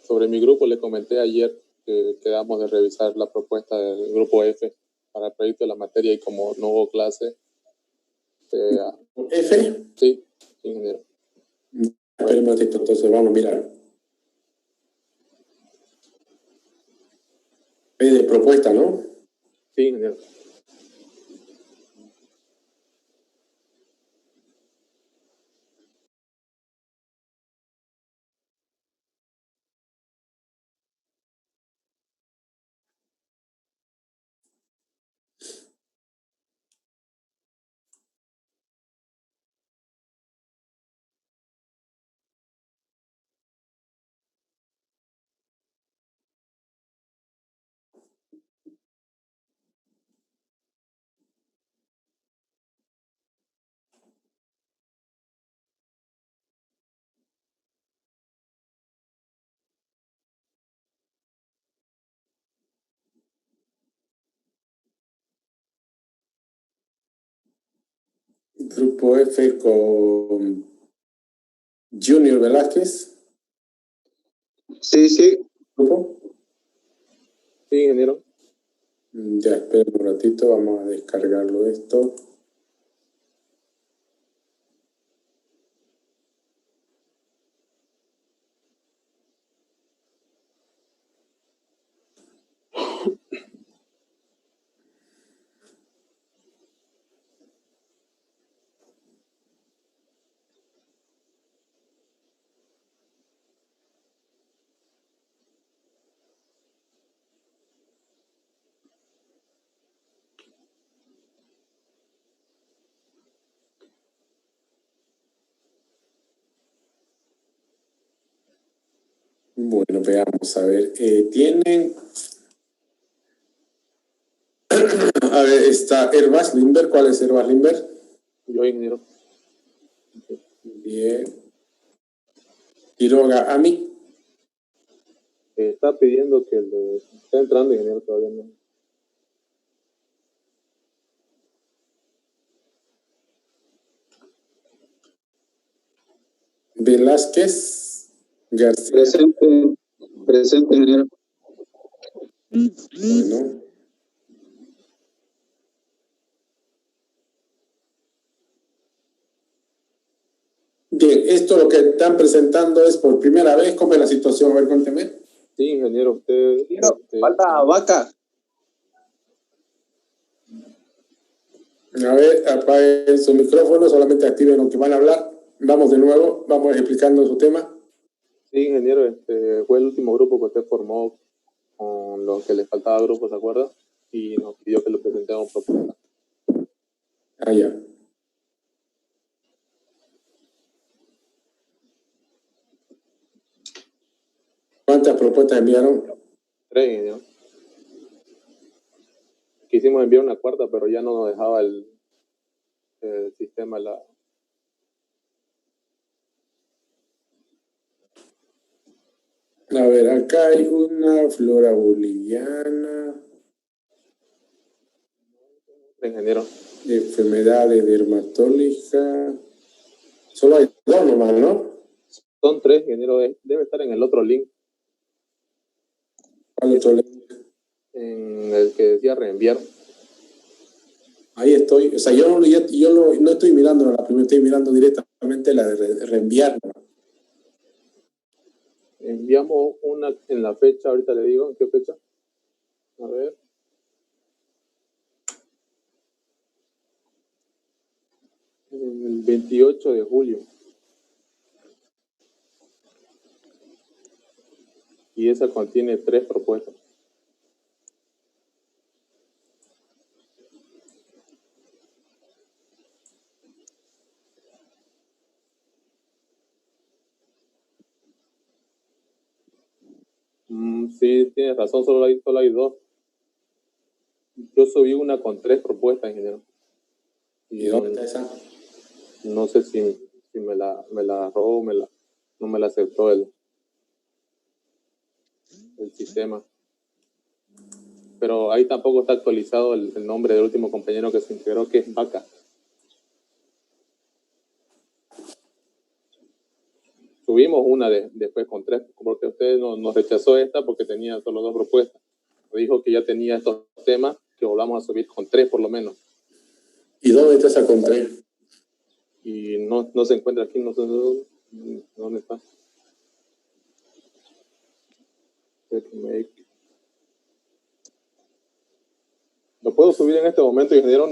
Sobre mi grupo, le comenté ayer que quedamos de revisar la propuesta del grupo F para el proyecto de la materia, y como no hubo clase... ¿F? Sí, ingeniero. Espera un momentito, entonces vamos a mirar. Es de propuesta, ¿no? Sí, ingeniero. Grupo F con Junior Velázquez. Sí, sí. ¿Grupo? Sí, ingeniero. Ya, espera un ratito, vamos a descargarlo esto. Bueno, veamos, a ver, tienen... A ver, está Herbas Limber. ¿Cuál es Herbas Limber? Yo, ingeniero. Bien. Quiroga Ami. Está pidiendo que está entrando, ingeniero, todavía no. Velázquez García. Presente, ingeniero. Bueno. Bien, esto lo que están presentando es por primera vez. ¿Cómo es la situación? A ver, cuénteme. Sí, ingeniero, usted... Falta vaca. A ver, apaguen su micrófono, solamente activen lo que van a hablar. Vamos de nuevo, vamos explicando su tema. Sí, ingeniero, fue el último grupo que usted formó con los que le faltaba grupo, ¿se acuerda? Y nos pidió que lo presentemos propuesta. Ah, ya. ¿Cuántas propuestas enviaron? 3, ingeniero. Quisimos enviar una cuarta, pero ya no nos dejaba el sistema. A ver, acá hay una flora boliviana, Ingeniero. enfermedades dermatológicas. Solo hay dos nomás, ¿no? Son 3, ingeniero. Debe estar en el otro link, ¿Cuál otro link? en el que decía reenviar. Ahí estoy. O sea, yo no estoy mirando la primera, estoy mirando directamente la de reenviar. Enviamos una en la fecha, ahorita le digo en qué fecha. A ver. El 28 de julio. Y esa contiene 3 propuestas. Sí, tienes razón, solo hay 2. Yo subí una con 3 propuestas, ingeniero. ¿Y dónde está esa? No sé si me la robó o no me la aceptó el sistema. Pero ahí tampoco está actualizado el nombre del último compañero que se integró, que es Vaca. Subí subimos una después con 3, porque usted nos rechazó esta porque tenía solo 2 propuestas. Dijo que ya tenía estos temas que volvamos a subir con 3 por lo menos. ¿Y dónde está esa con 3? Y no se encuentra aquí, no sé dónde está. Lo puedo subir en este momento, ingeniero,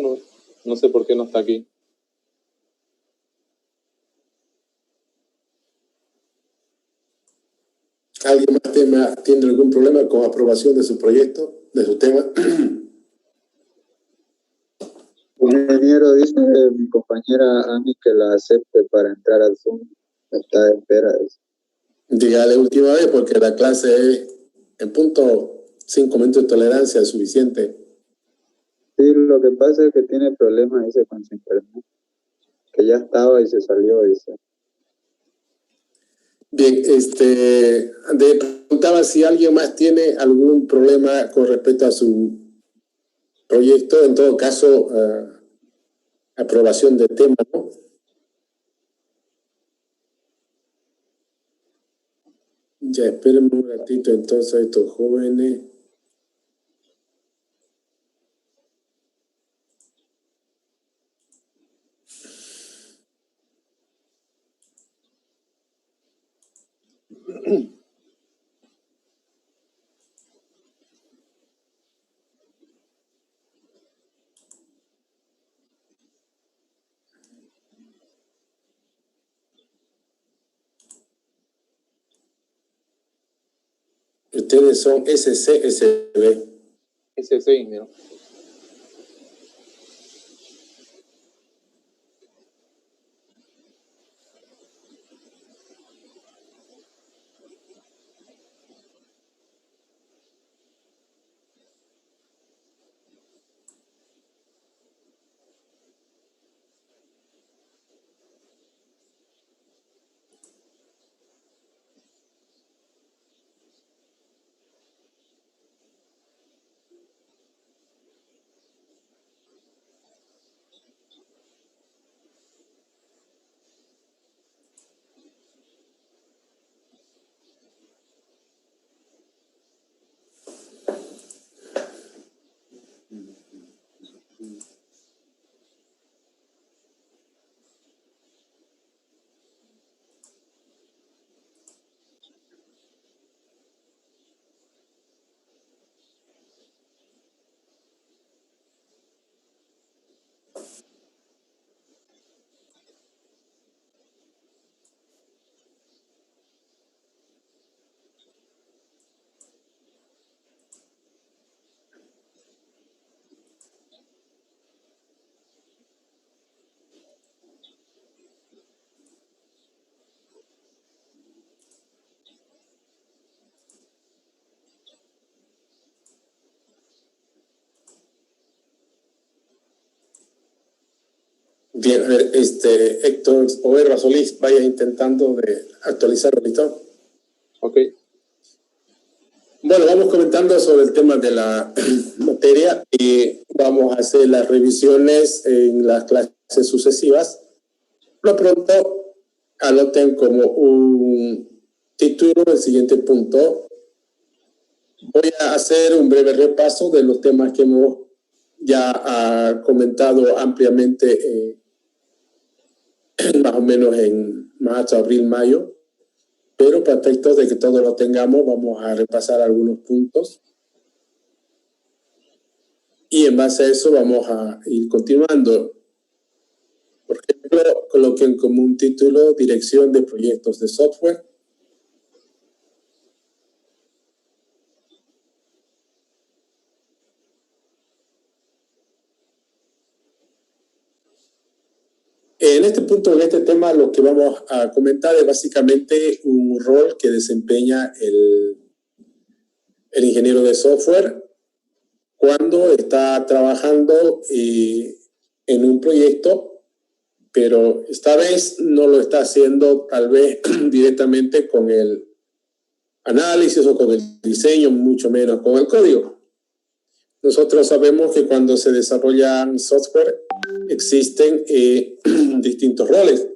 no sé por qué no está aquí. ¿Alguien más tiene algún problema con aprobación de su proyecto, de su tema? Ingeniero, dice mi compañera Ami que la acepte para entrar al Zoom. Está de espera. Dígale última vez, porque la clase es en punto 5 minutos de tolerancia, es suficiente. Sí, lo que pasa es que tiene problemas, dice, con su internet. Que ya estaba y se salió, dice. Bien, preguntaba si alguien más tiene algún problema con respecto a su proyecto, en todo caso, aprobación de tema, ¿no? Ya, espérenme un ratito entonces a estos jóvenes. Ustedes son SCSB. SC, ingeniero. Bien, a ver, Héctor Oberra Solís, vaya intentando de actualizarlo, ¿listo? Ok. Bueno, vamos comentando sobre el tema de la materia y vamos a hacer las revisiones en las clases sucesivas. Por lo pronto, anoten como un título el siguiente punto. Voy a hacer un breve repaso de los temas que hemos ya comentado ampliamente más o menos en marzo, abril, mayo, pero para efectos de que todos lo tengamos, vamos a repasar algunos puntos y en base a eso vamos a ir continuando. Por ejemplo, coloquen como un título Dirección de Proyectos de Software. En este punto, en este tema, lo que vamos a comentar es básicamente un rol que desempeña el ingeniero de software cuando está trabajando en un proyecto, pero esta vez no lo está haciendo tal vez directamente con el análisis o con el diseño, mucho menos con el código. Nosotros sabemos que cuando se desarrollan software existen distintos roles.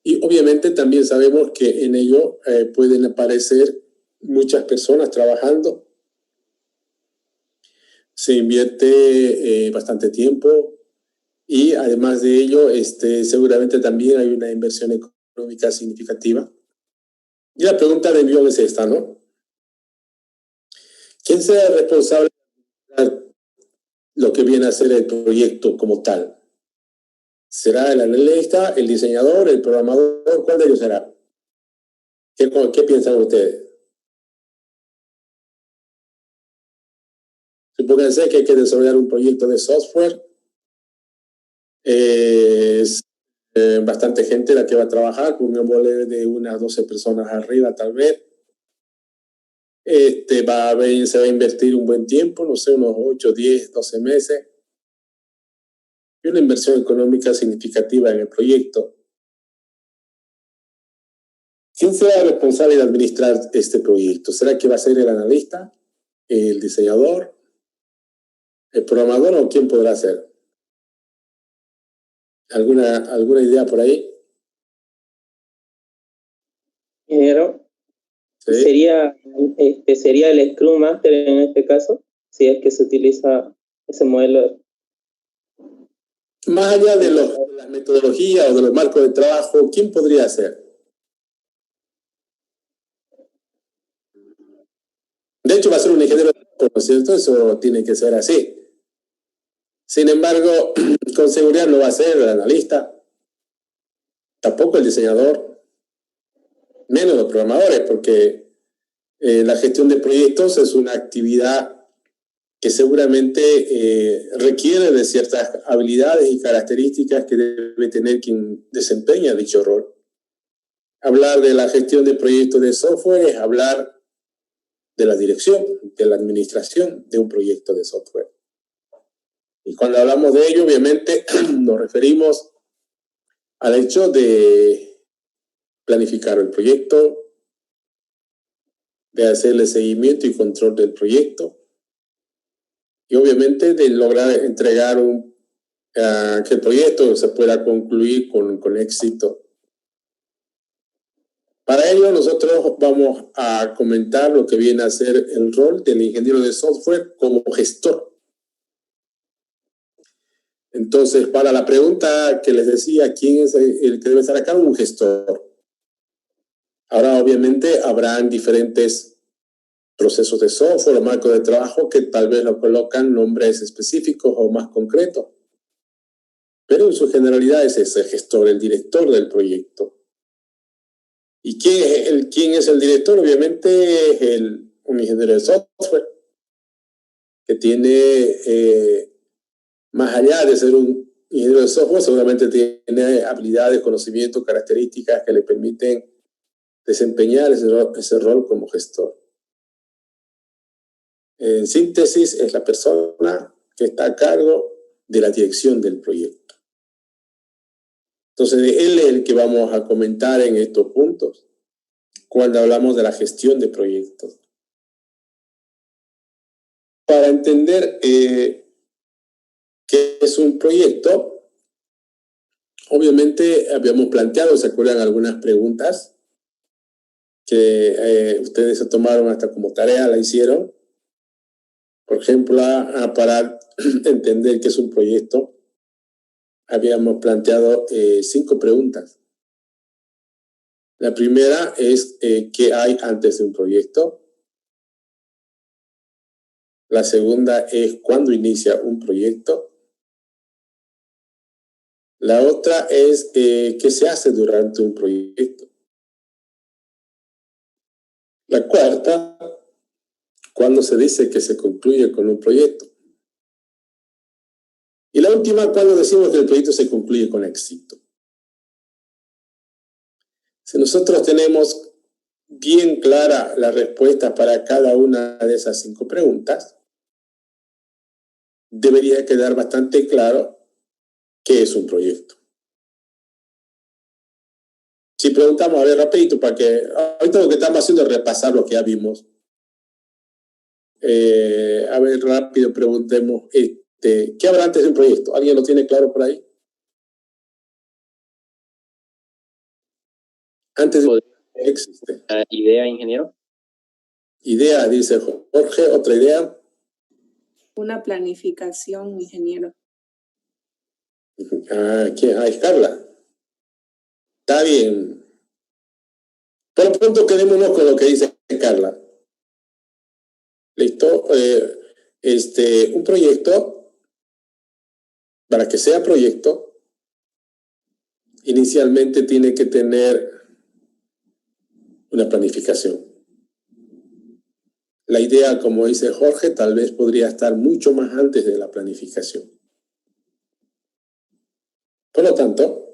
Y obviamente también sabemos que en ello pueden aparecer muchas personas trabajando. Se invierte bastante tiempo y además de ello, seguramente también hay una inversión económica significativa. Y la pregunta de millón es esta, ¿no? ¿Quién será el responsable de lo que viene a ser el proyecto como tal? ¿Será el analista, el diseñador, el programador? ¿Cuál de ellos será? ¿Qué piensan ustedes? Supónganse que hay que desarrollar un proyecto de software. Es bastante gente la que va a trabajar, pongámosle de unas 12 personas arriba tal vez. Se va a invertir un buen tiempo, no sé, unos 8, 10, 12 meses. Y una inversión económica significativa en el proyecto. ¿Quién será el responsable de administrar este proyecto? ¿Será que va a ser el analista, el diseñador, el programador o quién podrá ser? ¿Alguna idea por ahí? Ingeniero, ¿Sí? sería el Scrum Master en este caso, si es que se utiliza ese modelo. Más allá de las metodologías o de los marcos de trabajo, ¿quién podría ser? De hecho, va a ser un ingeniero de software, ¿no es cierto? Eso tiene que ser así. Sin embargo, con seguridad no va a ser el analista, tampoco el diseñador, menos los programadores, porque la gestión de proyectos es una actividad que seguramente requiere de ciertas habilidades y características que debe tener quien desempeña dicho rol. Hablar de la gestión de proyectos de software es hablar de la dirección, de la administración de un proyecto de software. Y cuando hablamos de ello, obviamente nos referimos al hecho de planificar el proyecto, de hacerle seguimiento y control del proyecto, y obviamente de lograr entregar que el proyecto se pueda concluir con éxito. Para ello nosotros vamos a comentar lo que viene a ser el rol del ingeniero de software como gestor. Entonces, para la pregunta que les decía, ¿quién es el que debe estar acá? Un gestor. Ahora, obviamente, habrán diferentes procesos de software o marcos de trabajo que tal vez no colocan nombres específicos o más concretos. Pero en su generalidad es ese gestor, el director del proyecto. ¿Y quién es el director? Obviamente es un ingeniero de software que tiene, más allá de ser un ingeniero de software, seguramente tiene habilidades, conocimientos, características que le permiten desempeñar ese rol como gestor. En síntesis, es la persona que está a cargo de la dirección del proyecto. Entonces, él es el que vamos a comentar en estos puntos cuando hablamos de la gestión de proyectos. Para entender qué es un proyecto, obviamente habíamos planteado, ¿se acuerdan? Algunas preguntas que ustedes se tomaron hasta como tarea, la hicieron. Por ejemplo, para entender qué es un proyecto, habíamos planteado 5 preguntas. La primera es ¿qué hay antes de un proyecto? La segunda es ¿cuándo inicia un proyecto? La otra es ¿qué se hace durante un proyecto? La cuarta, ¿cuándo se dice que se concluye con un proyecto? Y la última, ¿cuándo decimos que el proyecto se concluye con éxito? Si nosotros tenemos bien clara la respuesta para cada una de esas 5 preguntas, debería quedar bastante claro qué es un proyecto. Si preguntamos, a ver, rapidito, para que ahorita lo que estamos haciendo es repasar lo que ya vimos. A ver, rápido, preguntemos, ¿qué habrá antes de un proyecto? ¿Alguien lo tiene claro por ahí? Antes de existe. ¿Idea, ingeniero? Idea, dice Jorge. ¿Otra idea? Una planificación, ingeniero. ¿Quién? Es Carla. Está bien. Por lo pronto quedémonos con lo que dice Carla. ¿Listo? Un proyecto, para que sea proyecto, inicialmente tiene que tener una planificación. La idea, como dice Jorge, tal vez podría estar mucho más antes de la planificación. Por lo tanto,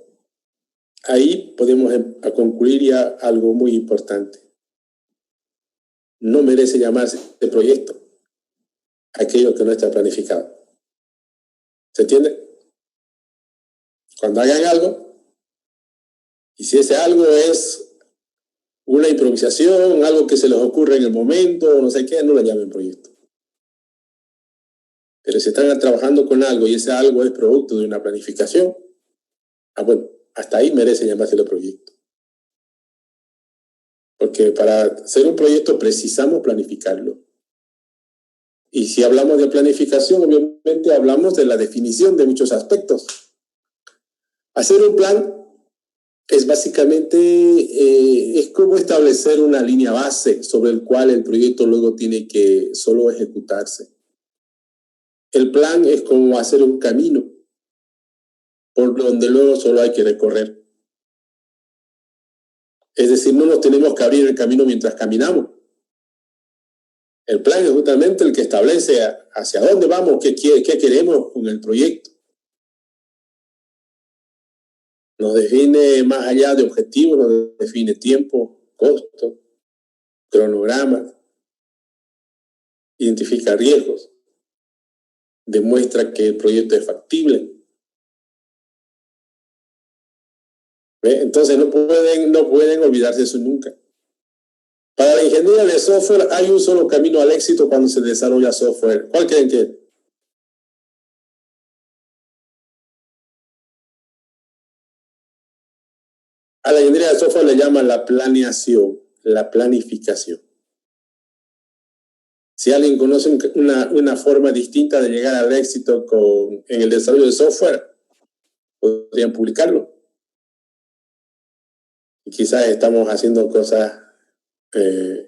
ahí podemos concluir ya algo muy importante. No merece llamarse de proyecto aquello que no está planificado. ¿Se entiende? Cuando hagan algo, y si ese algo es una improvisación, algo que se les ocurre en el momento, no sé qué, no lo llamen proyecto. Pero si están trabajando con algo y ese algo es producto de una planificación, bueno, hasta ahí merece llamárselo proyecto. Porque para hacer un proyecto precisamos planificarlo. Y si hablamos de planificación, obviamente hablamos de la definición de muchos aspectos. Hacer un plan es básicamente, es como establecer una línea base sobre el cual el proyecto luego tiene que solo ejecutarse. El plan es como hacer un camino por donde luego solo hay que recorrer. Es decir, no nos tenemos que abrir el camino mientras caminamos. El plan es justamente el que establece hacia dónde vamos, qué queremos con el proyecto. Nos define más allá de objetivos, nos define tiempo, costo, cronograma, identifica riesgos, demuestra que el proyecto es factible. ¿Ve? Entonces no pueden olvidarse de eso nunca. Para la ingeniería de software hay un solo camino al éxito cuando se desarrolla software. ¿Cuál creen que es? A la ingeniería de software le llaman la planeación, la planificación. Si alguien conoce una forma distinta de llegar al éxito en el desarrollo de software, podrían publicarlo. Y quizás estamos haciendo cosas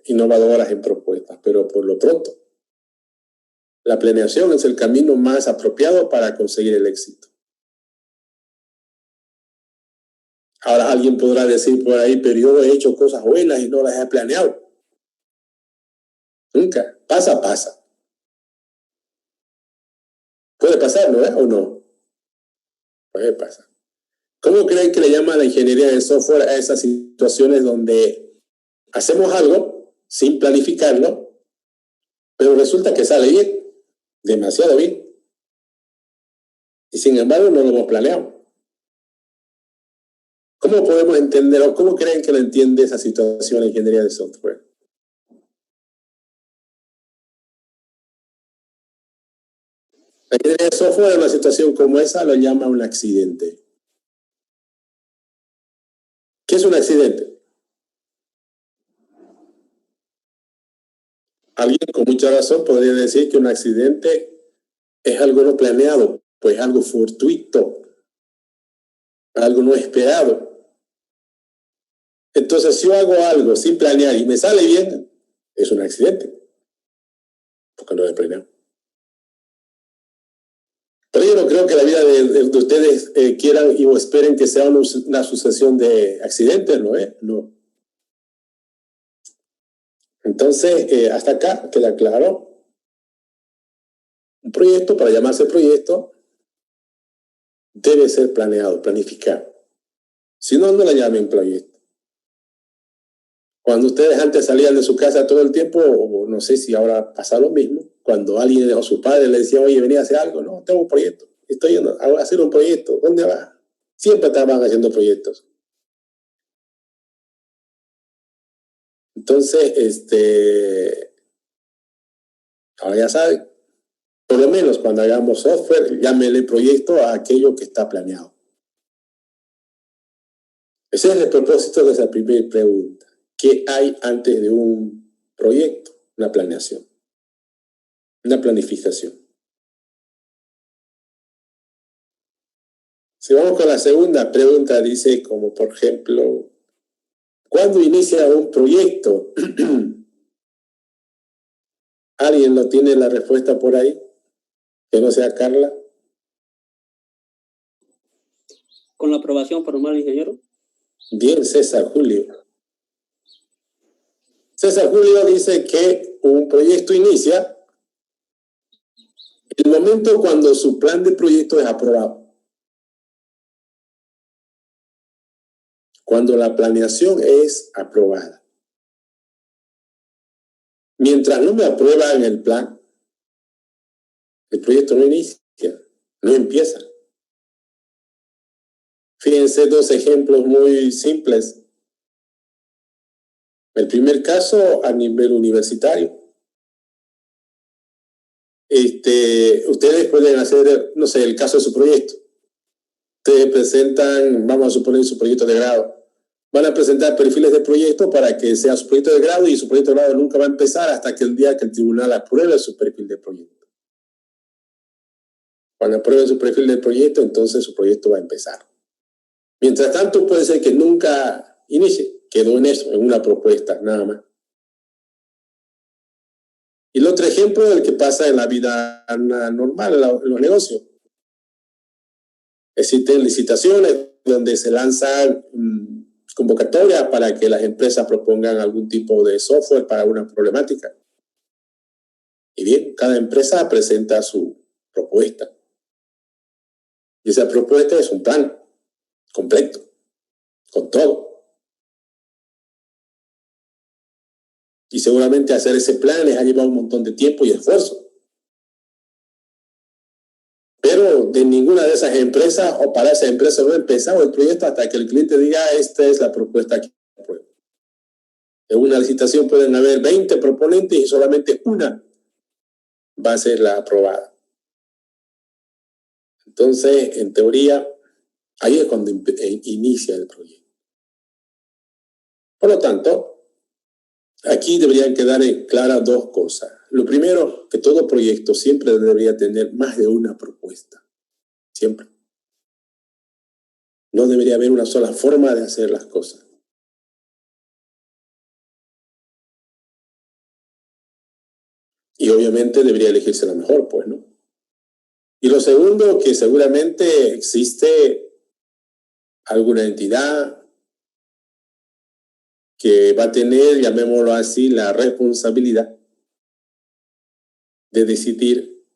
innovadoras en propuestas, pero por lo pronto, la planeación es el camino más apropiado para conseguir el éxito. Ahora alguien podrá decir por ahí, pero yo he hecho cosas buenas y no las he planeado. Nunca. Pasa. Puede pasar, ¿no? ¿O no? Puede pasar. ¿Cómo creen que le llama la ingeniería de software a esas situaciones donde hacemos algo sin planificarlo, pero resulta que sale bien, demasiado bien, y sin embargo no lo hemos planeado? ¿Cómo podemos entender o cómo creen que lo entiende esa situación la ingeniería de software? La ingeniería de software en una situación como esa lo llama un accidente. ¿Qué es un accidente? Alguien con mucha razón podría decir que un accidente es algo no planeado, pues algo fortuito, algo no esperado. Entonces, si yo hago algo sin planear y me sale bien, es un accidente, porque no lo he planeado. Pero yo no creo que la vida de ustedes quieran o esperen que sea una sucesión de accidentes, ¿no es? No. Entonces, hasta acá queda claro. Un proyecto, para llamarse proyecto, debe ser planeado, planificado. Si no, no la llamen proyecto. Cuando ustedes antes salían de su casa todo el tiempo, o no sé si ahora pasa lo mismo, cuando alguien o su padre le decía, oye, venía a hacer algo, no, tengo un proyecto, estoy yendo a hacer un proyecto, ¿dónde vas? Siempre estaban haciendo proyectos. Entonces, ahora ya saben, por lo menos cuando hagamos software, llámenle proyecto a aquello que está planeado. Ese es el propósito de esa primera pregunta. ¿Qué hay antes de un proyecto? Una planeación, una planificación. Si vamos con la segunda pregunta, dice como por ejemplo, ¿cuándo inicia un proyecto? ¿Alguien no tiene la respuesta por ahí? Que no sea Carla. Con la aprobación formal, ingeniero. Bien, César Julio. César Julio dice que un proyecto inicia el momento cuando su plan de proyecto es aprobado. Cuando la planeación es aprobada. Mientras no me aprueban el plan, el proyecto no inicia, no empieza. Fíjense dos ejemplos muy simples. El primer caso a nivel universitario. Ustedes pueden hacer, no sé, el caso de su proyecto. Ustedes presentan, vamos a suponer, su proyecto de grado. Van a presentar perfiles de proyecto para que sea su proyecto de grado y su proyecto de grado nunca va a empezar hasta que el día que el tribunal apruebe su perfil de proyecto. Cuando aprueben su perfil de proyecto, entonces su proyecto va a empezar. Mientras tanto, puede ser que nunca inicie. Quedó en eso, en una propuesta, nada más. Y el otro ejemplo es el que pasa en la vida normal, en los negocios. Existen licitaciones donde se lanzan convocatorias para que las empresas propongan algún tipo de software para una problemática. Y bien, cada empresa presenta su propuesta. Y esa propuesta es un plan completo, con todo. Y seguramente hacer ese plan les ha llevado un montón de tiempo y esfuerzo. Pero de ninguna de esas empresas o para esa empresa no ha empezado el proyecto hasta que el cliente diga, esta es la propuesta que apruebo. En una licitación pueden haber 20 proponentes y solamente una va a ser la aprobada. Entonces, en teoría, ahí es cuando inicia el proyecto. Por lo tanto, aquí deberían quedar claras dos cosas. Lo primero, que todo proyecto siempre debería tener más de una propuesta. Siempre. No debería haber una sola forma de hacer las cosas. Y obviamente debería elegirse la mejor, pues, ¿no? Y lo segundo, que seguramente existe alguna entidad que va a tener, llamémoslo así, la responsabilidad de decidir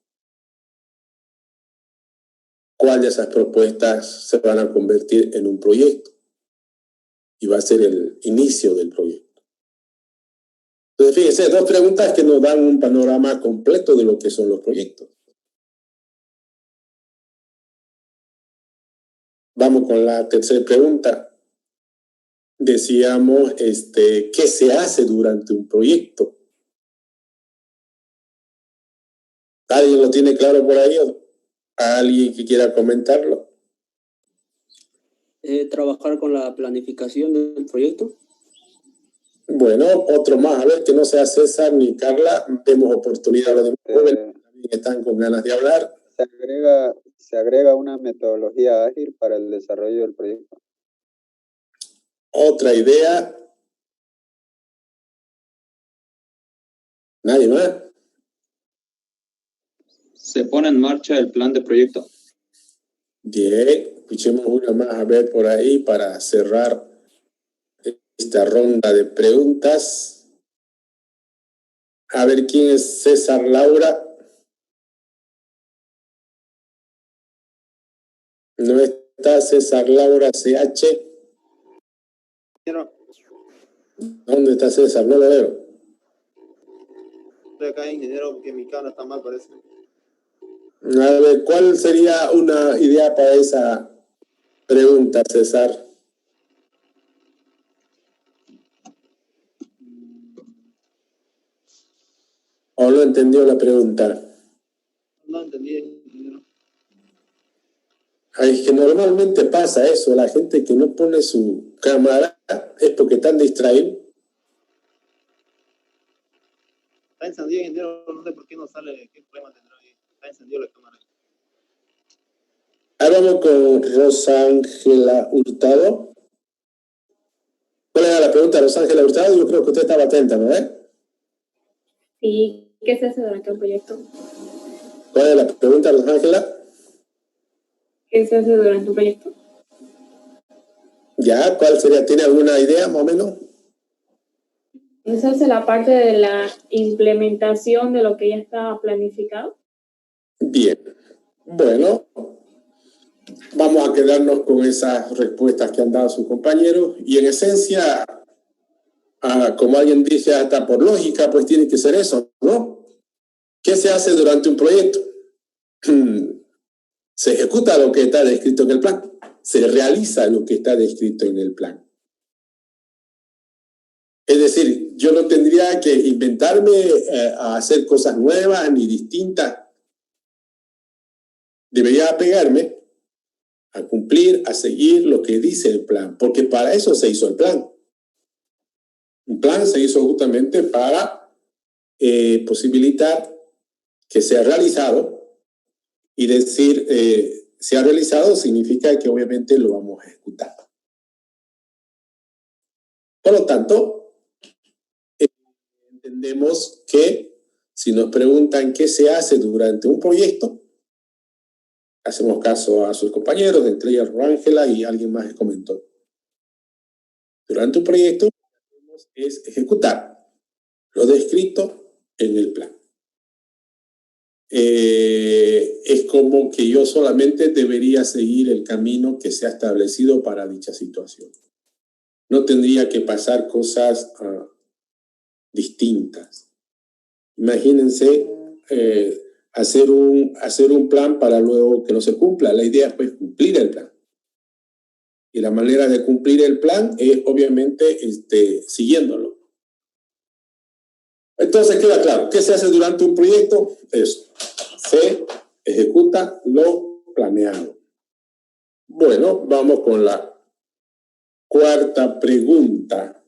cuál de esas propuestas se van a convertir en un proyecto. Y va a ser el inicio del proyecto. Entonces, fíjense, dos preguntas que nos dan un panorama completo de lo que son los proyectos. Vamos con la tercera pregunta. Decíamos, ¿qué se hace durante un proyecto? ¿Alguien lo tiene claro por ahí? ¿Alguien que quiera comentarlo? Trabajar con la planificación del proyecto. Bueno, otro más. A ver, que no sea César ni Carla. Demos oportunidad a los demás jóvenes que están con ganas de hablar. Se agrega una metodología ágil para el desarrollo del proyecto. Otra idea. ¿Nadie más? Se pone en marcha el plan de proyecto. Bien, escuchemos una más a ver por ahí para cerrar esta ronda de preguntas. A ver quién es César Laura. No está César Laura CH. ¿Dónde está César? No lo veo. Estoy acá, ingeniero, porque mi cámara está mal, parece. A ver, ¿cuál sería una idea para esa pregunta, César? ¿O no entendió la pregunta? No entendí, ingeniero. Ay, es que normalmente pasa eso, la gente que no pone su cámara es porque están distraídos. Está encendido, ingeniero, no sé por qué no sale, qué problema tendrá ahí. Está encendido la cámara. Ahora vamos con Rosángela Hurtado. ¿Cuál era la pregunta, Rosángela Hurtado? Yo creo que usted estaba atenta, ¿no? ¿Y qué se hace durante un proyecto? ¿Cuál es la pregunta, Rosángela? ¿Qué se hace durante un proyecto? Ya, ¿cuál sería? ¿Tiene alguna idea más o menos? Esa es la parte de la implementación de lo que ya está planificado. Bien. Bueno, vamos a quedarnos con esas respuestas que han dado sus compañeros y en esencia, como alguien dice, hasta por lógica, pues tiene que ser eso, ¿no? ¿Qué se hace durante un proyecto? Se ejecuta lo que está descrito en el plan, se realiza lo que está descrito en el plan. Es decir, yo no tendría que inventarme a hacer cosas nuevas ni distintas. Debería apegarme a cumplir, a seguir lo que dice el plan, porque para eso se hizo el plan. Un plan se hizo justamente para posibilitar que sea realizado y decir se ha realizado significa que obviamente lo vamos a ejecutar. Por lo tanto, entendemos que si nos preguntan qué se hace durante un proyecto, hacemos caso a sus compañeros, entre ellas Ángela y alguien más que comentó. Durante un proyecto es ejecutar lo descrito en el plan. Es como que yo solamente debería seguir el camino que se ha establecido para dicha situación. No tendría que pasar cosas distintas. Imagínense hacer un plan para luego que no se cumpla. La idea es pues cumplir el plan. Y la manera de cumplir el plan es obviamente siguiéndolo. Entonces queda claro, ¿qué se hace durante un proyecto? Eso, se ejecuta lo planeado. Bueno, vamos con la cuarta pregunta.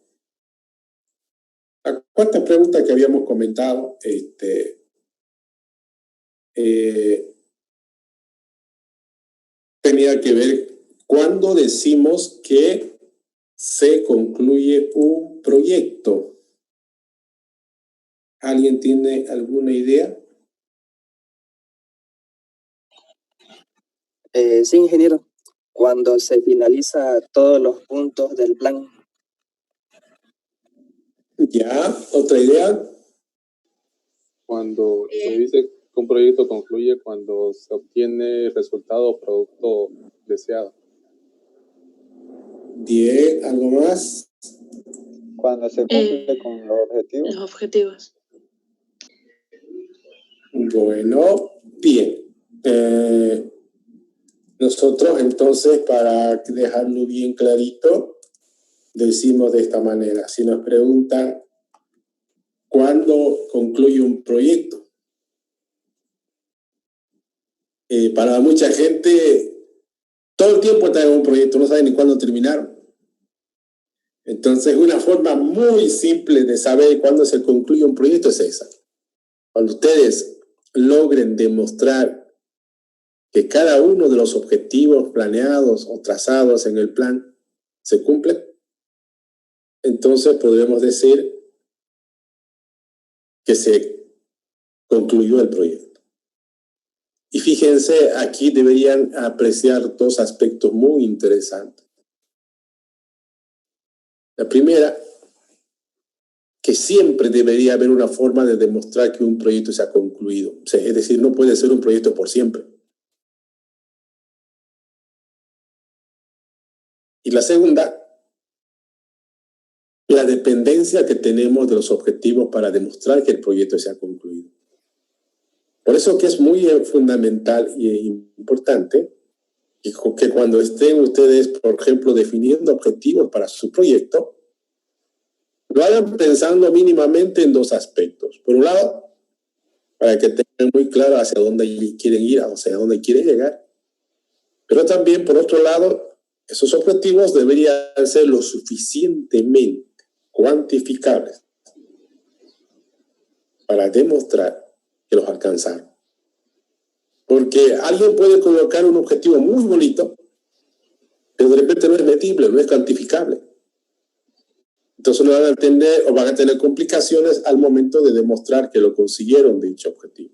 La cuarta pregunta que habíamos comentado, tenía que ver cuando decimos que se concluye un proyecto. ¿Alguien tiene alguna idea? Sí, ingeniero. Cuando se finaliza todos los puntos del plan. Ya, ¿otra idea? Cuando se dice que un proyecto concluye cuando se obtiene el resultado o producto deseado. Bien, ¿algo más? Cuando se cumple con los objetivos. Los objetivos. Bueno, bien. Nosotros entonces, para dejarlo bien clarito, decimos de esta manera. Si nos preguntan cuándo concluye un proyecto, para mucha gente todo el tiempo está en un proyecto, no sabe ni cuándo terminar. Entonces, una forma muy simple de saber cuándo se concluye un proyecto es esa. Cuando ustedes logren demostrar que cada uno de los objetivos planeados o trazados en el plan se cumple, entonces podemos decir que se concluyó el proyecto. Y fíjense, aquí deberían apreciar dos aspectos muy interesantes. La primera, que siempre debería haber una forma de demostrar que un proyecto se ha concluido. O sea, es decir, no puede ser un proyecto por siempre. Y la segunda, la dependencia que tenemos de los objetivos para demostrar que el proyecto se ha concluido. Por eso que es muy fundamental y importante que cuando estén ustedes, por ejemplo, definiendo objetivos para su proyecto, lo hagan pensando mínimamente en dos aspectos. Por un lado, para que tengan muy claro hacia dónde quieren ir, hacia dónde quieren llegar. Pero también, por otro lado, Esos objetivos deberían ser lo suficientemente cuantificables para demostrar que los alcanzaron. Porque alguien puede colocar un objetivo muy bonito, pero de repente no es medible, no es cuantificable. Entonces no van a entender o van a tener complicaciones al momento de demostrar que lo consiguieron dicho objetivo.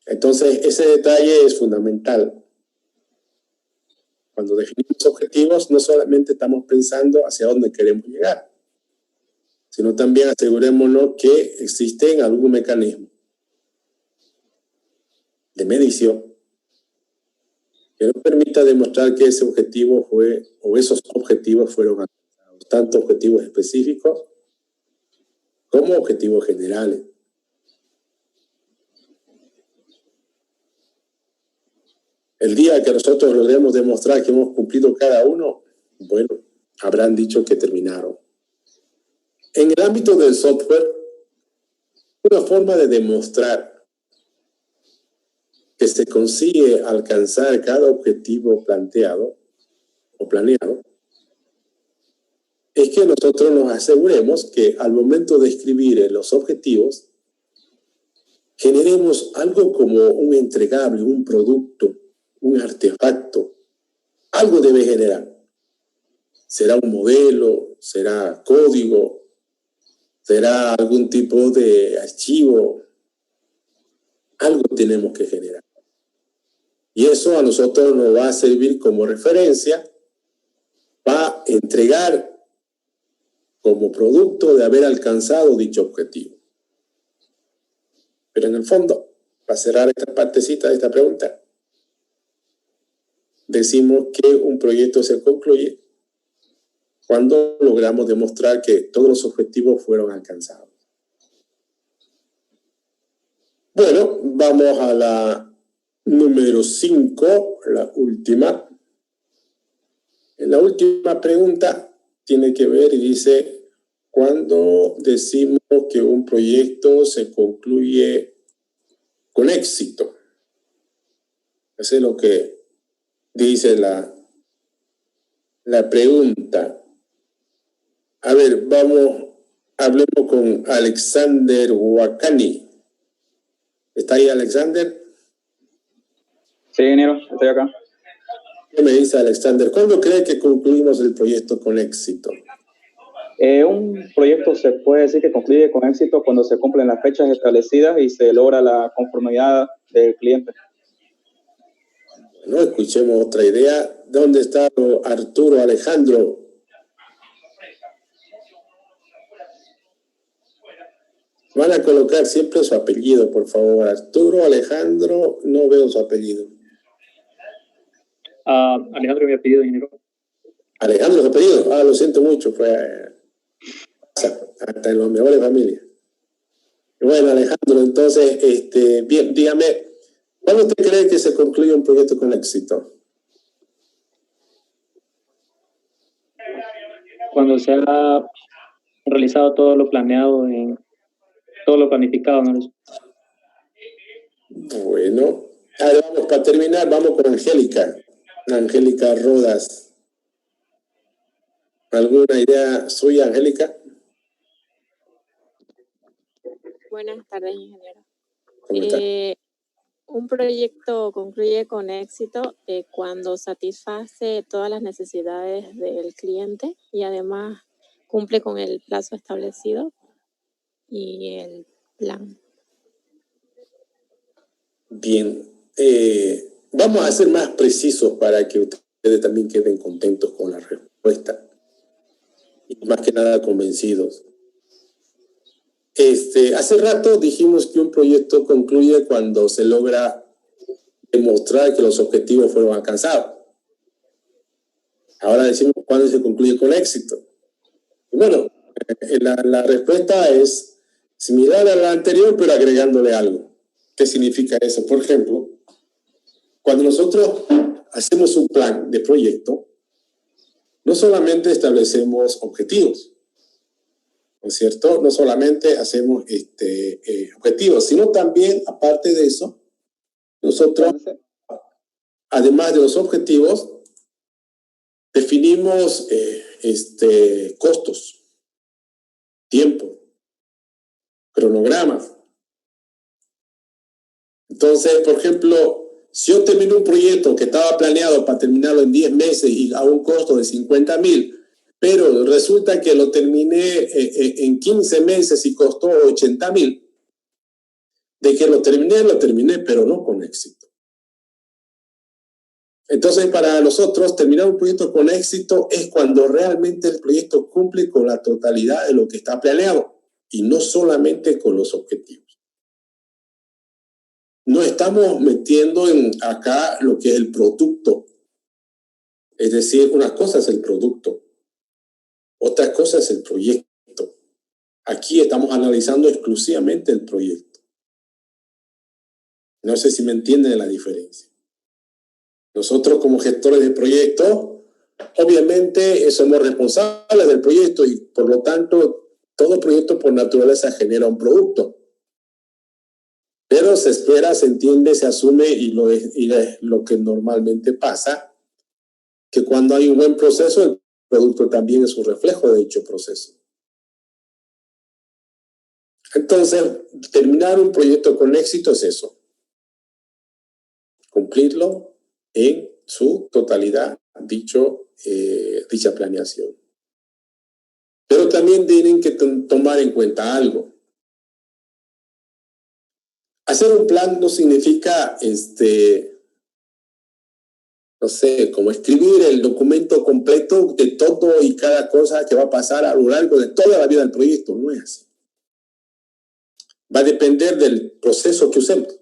Entonces ese detalle es fundamental. Cuando definimos objetivos, no solamente estamos pensando hacia dónde queremos llegar, sino también asegurémonos que existe algún mecanismo de medición que nos permita demostrar que ese objetivo fue, o esos objetivos fueron alcanzados, tanto objetivos específicos como objetivos generales. El día que nosotros logremos demostrar que hemos cumplido cada uno, bueno, habrán dicho que terminaron. En el ámbito del software, una forma de demostrar que se consigue alcanzar cada objetivo planteado o planeado es que nosotros nos aseguremos que al momento de escribir los objetivos generemos algo como un entregable, un producto, un artefacto. Algo debe generar. Será un modelo, será código, será algún tipo de archivo. Algo tenemos que generar. Y eso a nosotros nos va a servir como referencia para entregar como producto de haber alcanzado dicho objetivo. Pero en el fondo, para cerrar esta partecita de esta pregunta, decimos que un proyecto se concluye cuando logramos demostrar que todos los objetivos fueron alcanzados. Bueno, vamos a la número 5, la última. La última pregunta tiene que ver y dice, ¿cuándo decimos que un proyecto se concluye con éxito? Eso es lo que dice la pregunta. A ver, hablemos con Alexander Wakani. ¿Está ahí Alexander? Sí, ingeniero, estoy acá. ¿Qué me dice Alexander? ¿Cuándo cree que concluimos el proyecto con éxito? Un proyecto se puede decir que concluye con éxito cuando se cumplen las fechas establecidas y se logra la conformidad del cliente. Bueno, escuchemos otra idea. ¿Dónde está Arturo Alejandro? Van a colocar siempre su apellido, por favor. Arturo Alejandro, no veo su apellido. Alejandro, mi apellido, ingeniero. Alejandro, su apellido. Ah, lo siento mucho, fue hasta en los mejores familias. Bueno, Alejandro, entonces, bien, dígame, ¿cuándo usted cree que se concluye un proyecto con éxito? Cuando se ha realizado todo lo planeado, todo lo planificado, ¿no? Bueno, ahora vamos, para terminar, vamos con Angélica. Angélica Rodas. ¿Alguna idea suya, Angélica? Buenas tardes, ingeniero. ¿Cómo está? Un proyecto concluye con éxito cuando satisface todas las necesidades del cliente y además cumple con el plazo establecido y el plan. Bien. Vamos a ser más precisos para que ustedes también queden contentos con la respuesta y más que nada convencidos. Hace rato dijimos que un proyecto concluye cuando se logra demostrar que los objetivos fueron alcanzados. Ahora decimos cuándo se concluye con éxito. Y bueno, la respuesta es similar a la anterior, pero agregándole algo. ¿Qué significa eso? Por ejemplo, cuando nosotros hacemos un plan de proyecto, no solamente establecemos objetivos, ¿no es cierto? No solamente hacemos objetivos, sino también, aparte de eso, nosotros además de los objetivos, definimos costos, tiempo, cronogramas. Entonces, por ejemplo, si yo termino un proyecto que estaba planeado para terminarlo en 10 meses y a un costo de 50.000, pero resulta que lo terminé en 15 meses y costó 80.000, de que lo terminé, pero no con éxito. Entonces, para nosotros, terminar un proyecto con éxito es cuando realmente el proyecto cumple con la totalidad de lo que está planeado y no solamente con los objetivos. No estamos metiendo acá lo que es el producto. Es decir, una cosa es el producto, otra cosa es el proyecto. Aquí estamos analizando exclusivamente el proyecto. No sé si me entienden la diferencia. Nosotros como gestores de proyectos, obviamente somos responsables del proyecto y por lo tanto todo proyecto por naturaleza genera un producto. Pero se espera, se entiende, se asume y es lo que normalmente pasa, que cuando hay un buen proceso, el producto también es un reflejo de dicho proceso. Entonces, terminar un proyecto con éxito es eso. Cumplirlo en su totalidad, dicha planeación. Pero también tienen que tomar en cuenta algo. Hacer un plan no significa, no sé, como escribir el documento completo de todo y cada cosa que va a pasar a lo largo de toda la vida del proyecto. No es así. Va a depender del proceso que usemos.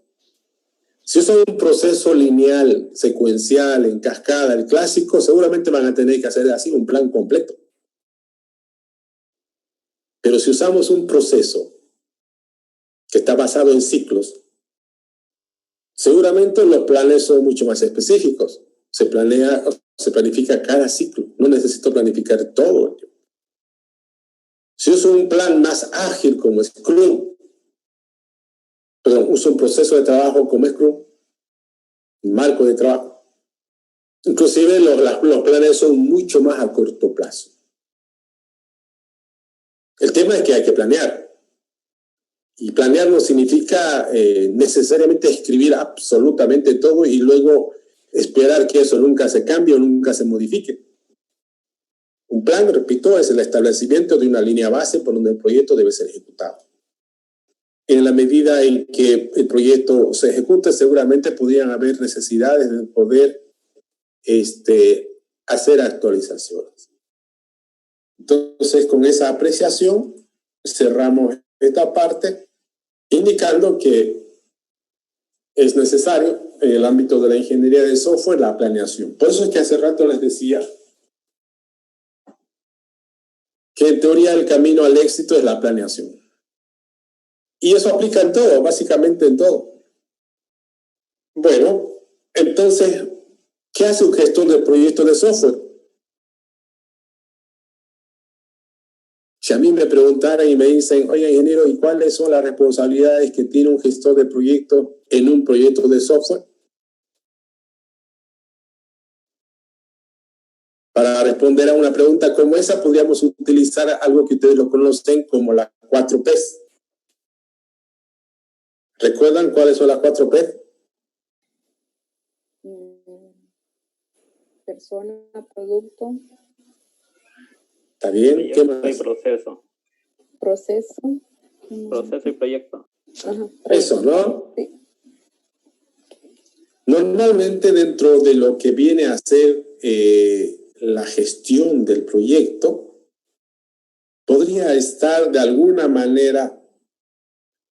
Si usan un proceso lineal, secuencial, en cascada, el clásico, seguramente van a tener que hacer así un plan completo. Pero si usamos un proceso que está basado en ciclos, seguramente los planes son mucho más específicos. Se planifica cada ciclo. No necesito planificar todo. Si uso un plan más ágil como Scrum, uso un proceso de trabajo como Scrum, un marco de trabajo. Inclusive los planes son mucho más a corto plazo. El tema es que hay que planear. Y planear no significa necesariamente escribir absolutamente todo y luego esperar que eso nunca se cambie o nunca se modifique. Un plan, repito, es el establecimiento de una línea base por donde el proyecto debe ser ejecutado. En la medida en que el proyecto se ejecute, seguramente podrían haber necesidades de poder hacer actualizaciones. Entonces, con esa apreciación, cerramos esta parte, indicando que es necesario en el ámbito de la ingeniería de software la planeación. Por eso es que hace rato les decía que en teoría el camino al éxito es la planeación. Y eso aplica en todo, básicamente en todo. Bueno, entonces, ¿qué hace un gestor de proyectos de software? Si a mí me preguntaran y me dicen, oye, ingeniero, ¿y cuáles son las responsabilidades que tiene un gestor de proyectos en un proyecto de software? Para responder a una pregunta como esa, podríamos utilizar algo que ustedes lo conocen como las 4 P's. ¿Recuerdan cuáles son las 4 P? Persona, producto. ¿Está bien? ¿Qué más? Proceso. Proceso. Proceso y proyecto. Ajá. Eso, ¿no? Sí. Normalmente dentro de lo que viene a ser la gestión del proyecto, podría estar de alguna manera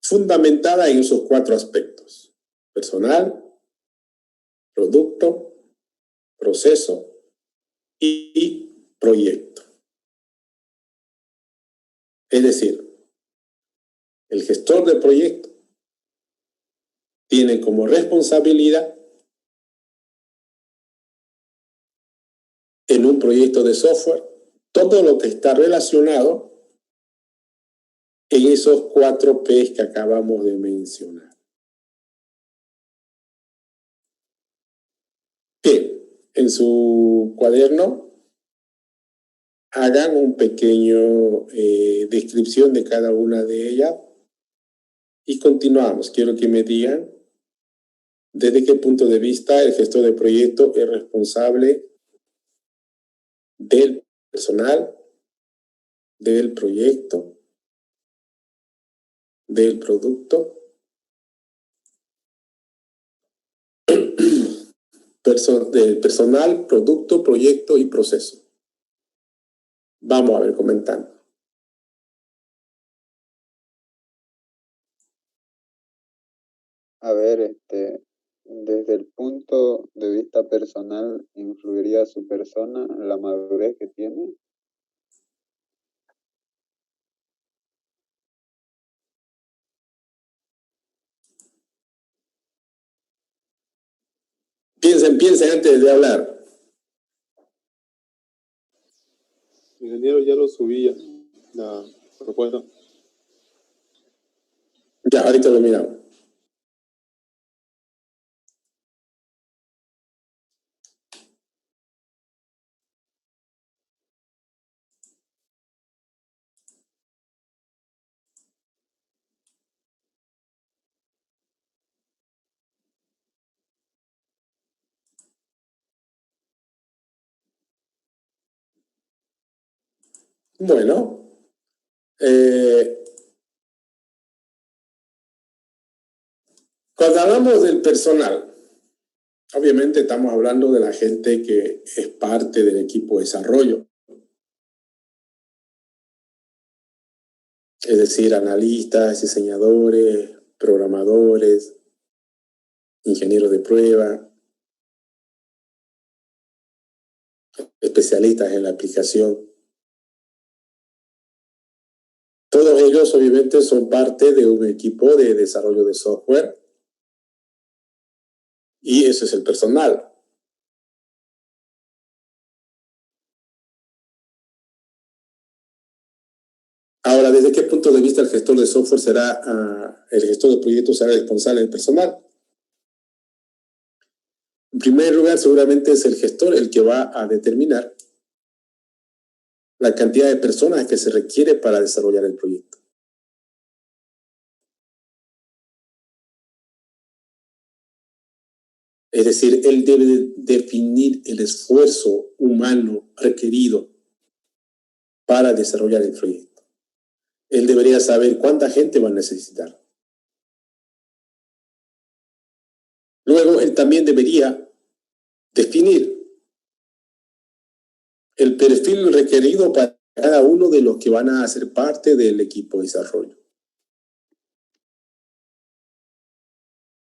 fundamentada en esos 4 aspectos: personal, producto, proceso y proyecto. Es decir, el gestor de proyecto tiene como responsabilidad en un proyecto de software todo lo que está relacionado en esos 4 P's que acabamos de mencionar. en su cuaderno hagan un pequeño descripción de cada una de ellas y continuamos. Quiero que me digan desde qué punto de vista el gestor de proyecto es responsable del personal, del proyecto, del producto, del personal, producto, proyecto y proceso. Vamos a ver comentando. A ver, desde el punto de vista personal, ¿influiría su persona en la madurez que tiene? Piensen antes de hablar. Ingeniero, ya lo subí la propuesta. Ya, ahorita lo miramos. Bueno, cuando hablamos del personal, obviamente estamos hablando de la gente que es parte del equipo de desarrollo. Es decir, analistas, diseñadores, programadores, ingenieros de prueba, especialistas en la aplicación. Todos ellos obviamente son parte de un equipo de desarrollo de software y ese es el personal. Ahora, ¿desde qué punto de vista el gestor de software el gestor de proyectos será responsable del personal? En primer lugar, seguramente es el gestor el que va a determinar la cantidad de personas que se requiere para desarrollar el proyecto. Es decir, él debe definir el esfuerzo humano requerido para desarrollar el proyecto. Él debería saber cuánta gente va a necesitar. Luego, él también debería definir el perfil requerido para cada uno de los que van a ser parte del equipo de desarrollo.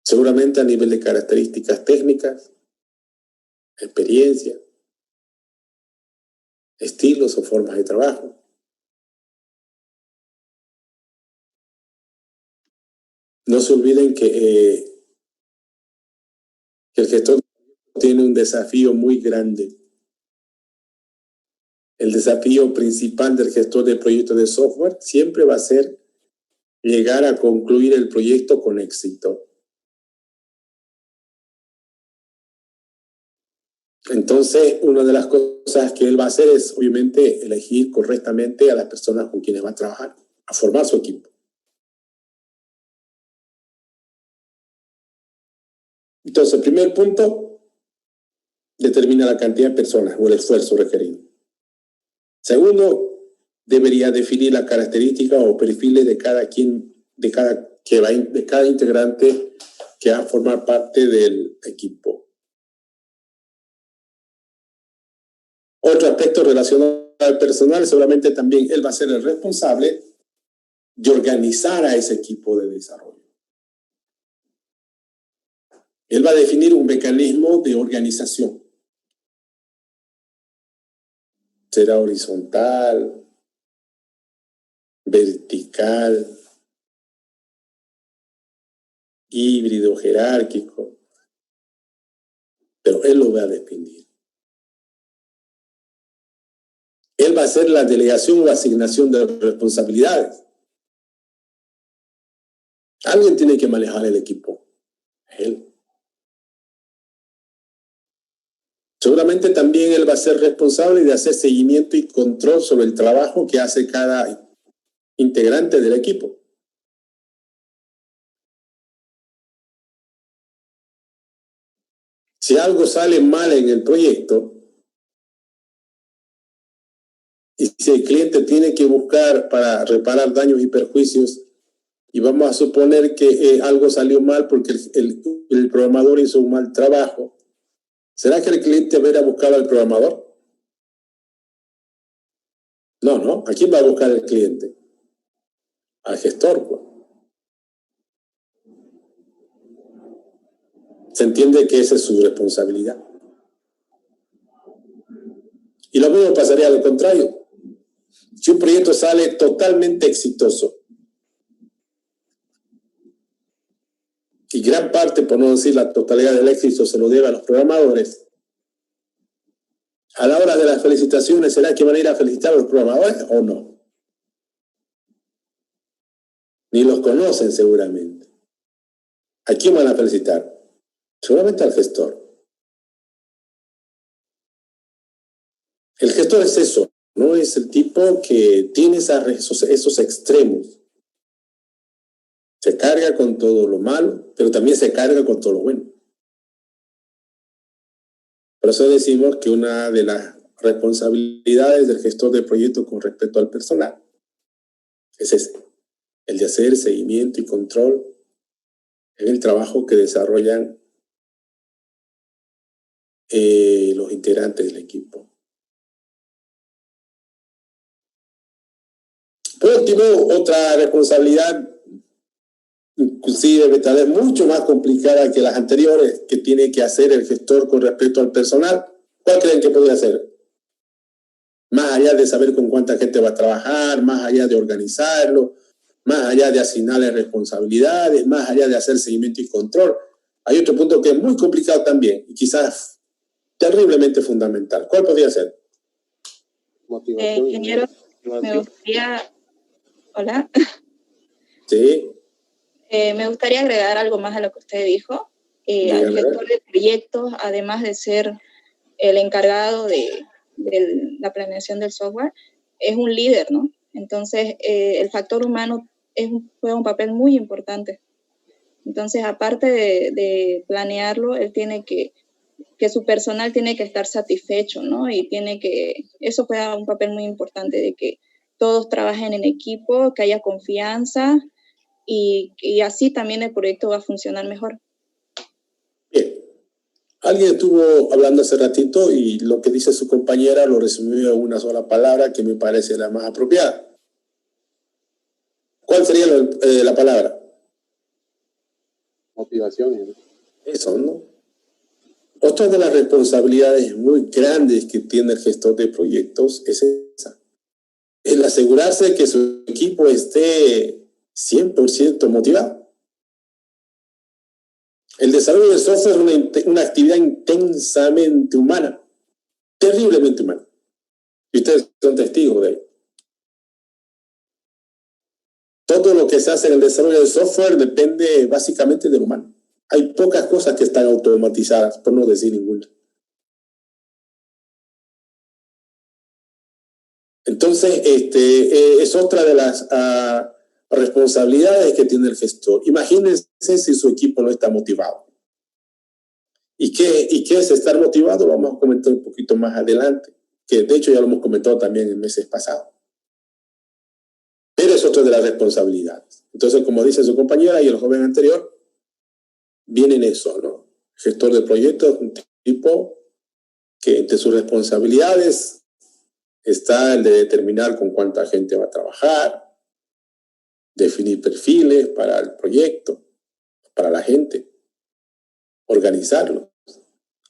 Seguramente a nivel de características técnicas, experiencia, estilos o formas de trabajo. No se olviden que el gestor tiene un desafío muy grande. El desafío principal del gestor de proyectos de software siempre va a ser llegar a concluir el proyecto con éxito. Entonces, una de las cosas que él va a hacer es, obviamente, elegir correctamente a las personas con quienes va a trabajar, a formar su equipo. Entonces, el primer punto, determina la cantidad de personas o el esfuerzo requerido. Segundo, debería definir las características o perfiles de cada integrante que va a formar parte del equipo. Otro aspecto relacionado al personal, seguramente también él va a ser el responsable de organizar a ese equipo de desarrollo. Él va a definir un mecanismo de organización. Será horizontal, vertical, híbrido, jerárquico, pero él lo va a definir. Él va a hacer la delegación o asignación de responsabilidades. Alguien tiene que manejar el equipo. Él. Seguramente también él va a ser responsable de hacer seguimiento y control sobre el trabajo que hace cada integrante del equipo. Si algo sale mal en el proyecto y si el cliente tiene que buscar para reparar daños y perjuicios, y vamos a suponer que algo salió mal porque el programador hizo un mal trabajo, ¿será que el cliente va a ir a buscar al programador? No, ¿no? ¿A quién va a buscar el cliente? Al gestor, pues. Se entiende que esa es su responsabilidad. Y lo mismo pasaría al contrario. Si un proyecto sale totalmente exitoso y gran parte, por no decir la totalidad del éxito, se lo debe a los programadores, a la hora de las felicitaciones, ¿será que van a ir a felicitar a los programadores o no? Ni los conocen seguramente. ¿A quién van a felicitar? Seguramente al gestor. El gestor es eso, ¿no? Es el tipo que tiene esos extremos. Se carga con todo lo malo, pero también se carga con todo lo bueno. Por eso decimos que una de las responsabilidades del gestor de proyecto con respecto al personal es ese, el de hacer seguimiento y control en el trabajo que desarrollan los integrantes del equipo. Por último, otra responsabilidad, inclusive tal vez mucho más complicada que las anteriores, que tiene que hacer el gestor con respecto al personal. ¿Cuál creen que podría hacer? Más allá de saber con cuánta gente va a trabajar, más allá de organizarlo, más allá de asignarle responsabilidades, más allá de hacer seguimiento y control. Hay otro punto que es muy complicado también y quizás terriblemente fundamental. ¿Cuál podría ser? Motivación. Ingeniero, me gustaría... Hola. Sí. Me gustaría agregar algo más a lo que usted dijo. Al gestor de proyectos, además de ser el encargado de la planeación del software, es un líder, ¿no? Entonces, el factor humano juega un papel muy importante. Entonces, aparte de planearlo, él tiene que su personal tiene que estar satisfecho, ¿no? Y eso juega un papel muy importante, de que todos trabajen en equipo, que haya confianza, y así también el proyecto va a funcionar mejor. Bien. Alguien estuvo hablando hace ratito y lo que dice su compañera lo resumió en una sola palabra que me parece la más apropiada. ¿Cuál sería la palabra? Motivación. Eso, ¿no? Otra de las responsabilidades muy grandes que tiene el gestor de proyectos es esa. El asegurarse de que su equipo esté 100% motivado. El desarrollo de software es una actividad intensamente humana, terriblemente humana. Y ustedes son testigos de ello. Todo lo que se hace en el desarrollo de software depende básicamente del humano. Hay pocas cosas que están automatizadas, por no decir ninguna. Entonces, es otra de las responsabilidades que tiene el gestor. Imagínense si su equipo no está motivado. ¿Y qué es estar motivado? Lo vamos a comentar un poquito más adelante, que de hecho ya lo hemos comentado también en meses pasados. Pero es otra de las responsabilidades. Entonces, como dice su compañera y el joven anterior, viene en eso, ¿no? Gestor de proyectos, un tipo que entre sus responsabilidades está el de determinar con cuánta gente va a trabajar, definir perfiles para el proyecto, para la gente, organizarlo,